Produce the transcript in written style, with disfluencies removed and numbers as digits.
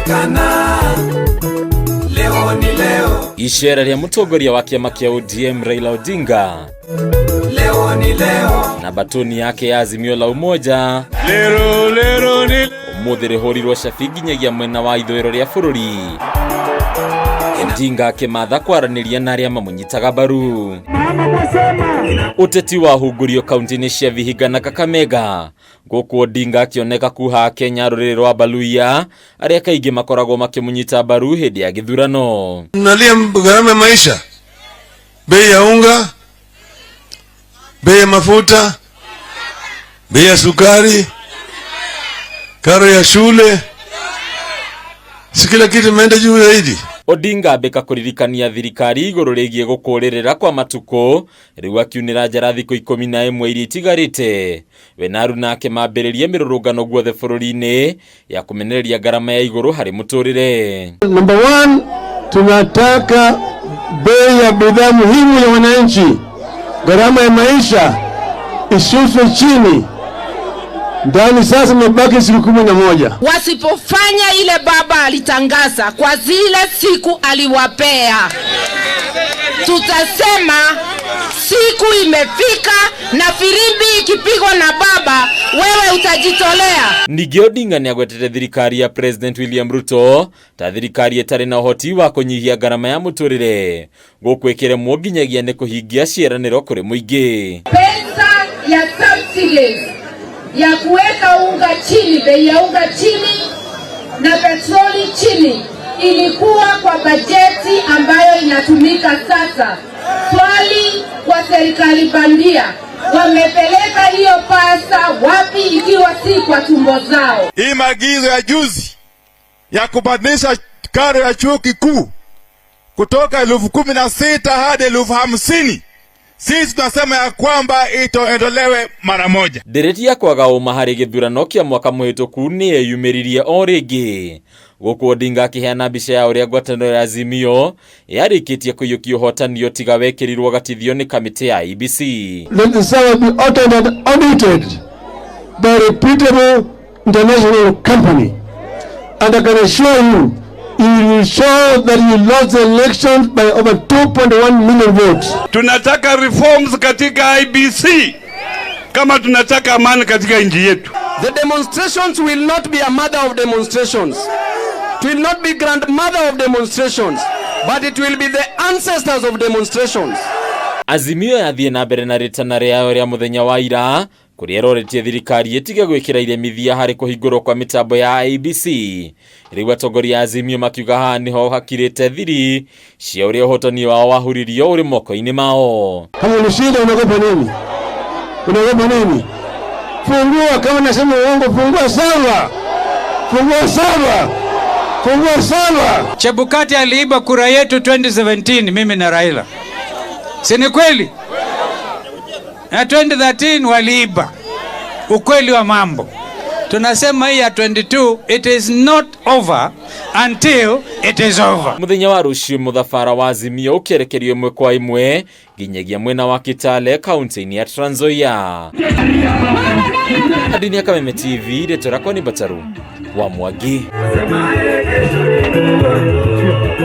mũũkana leo ni leo. Ishera rĩa mũtongoria wa kiama kia ODM Raila Odinga leo ni leo, na batoni yake ya AZIMIO la umoja lero ni umuthi rihurirwo cabi nginyagia mwena wa ithuiro ria bururi. Odinga akimatha kwaraniria na aria mamunyitaga mbaru. Uteti wa hungurio kaunti-ini cia Vihiga na KAKAMEGA, guku Odinga akioneka kuha Kenya ruriri rwa Baluya aria kaingi makoragwo makimunyita mbaru hindi ya githurano. Mnalia gharama ya maisha, bei ya unga, bei ya mafuta, bei ya sukari, karo ya shule, si kila kitu imeenda juu zaidi. Odinga abeka kuririkania thirikari iguru rigie gukuririra kwa matuko riu akiunira njara thiku 11 iria itigarite. We na aruna ake mambiririe mirurungano guothe bururi-ini ya kumenereria garama ya iguru hari muturire. Number 1, tunataka bei ya bidhaa muhimu ya wananchi, gharama ya maisha ishushwe chini. Ndani sasa imebaki siku 11. Wasipofanya ile baba alitangaza kwa zile siku aliwapea, tutasema siku imefika na firimbi ikipigwa na baba, wewe utajitolea. Ningĩ Odinga ni agwetete thirikari ya President William Ruto ta thirikari itari na uhoti wa kunyihia garama ya muturire, gukwikiremwo nginyagia ni kuhingia ciĩranĩro kuri muingi. Pesa ya subsidies ya kuweka unga chini, bei ya unga chini na petroli chini ilikuwa kwa bajeti ambayo inatumika sasa. Swali kwa serikali bandia, wamepeleka hiyo pesa wapi ikiwa si kwa tumbo zao? Hii maagizo ya juzi ya kubadilisha karo ya chuo kikuu kutoka 16,000 hadi 50,000, sisi tunasema ya kwamba itoendolewe mara moja. Ndereti ya kwaga uma hari githurano kia mwaka muhituku ni yeyumiririe o ringi. Guku Odinga akiheana mbica ya uria ngwatanĩro ya AZIMIO yarikitie kuiyũkia ũhotanio tiga wekirirwo gatithio ni kamiti ya IBC. Let the server be audited by a reputable international company. And I can assure you, you will show that you lost the elections by over 2.1 million votes. Tunataka reforms katika IBC kama tunataka amani katika nchi yetu. The demonstrations will not be a mother of demonstrations. It will not be grandmother of demonstrations, but it will be the ancestors of demonstrations. AZIMIO yathie na mbere na ritana riayo ria muthenya wa ira kuria roretie thirikari itige gwikira iremithia hari kuhingurwo kwa mitambo ya IBC. Riu atongoria AZIMIO makiuga haha niho hakirite thiri cia uria uhotani wao wahuririo uri moko-ini mao. Kama ulishinda unagopa nini? Unagopa nini? Fungua, kama nasema uongo fungua sawa. Fungua sawa. Fungua sawa. Chebukati aliiba kura yetu 2017 mimi na Raila. Si ni kweli? Na 2013 waliiba. Ukweli wa mambo. Tunasema hii ya 22, it is not over until it is over. Muthenya wa rucio muthafara wa AZIMIO ukerekerio imwe kwa imwe nginyagia mwena wa Kitale kaunti-ini ya Trans Nzoia. Hadini ya Kameme TV retora kwa ni Bataru wa Mwangi.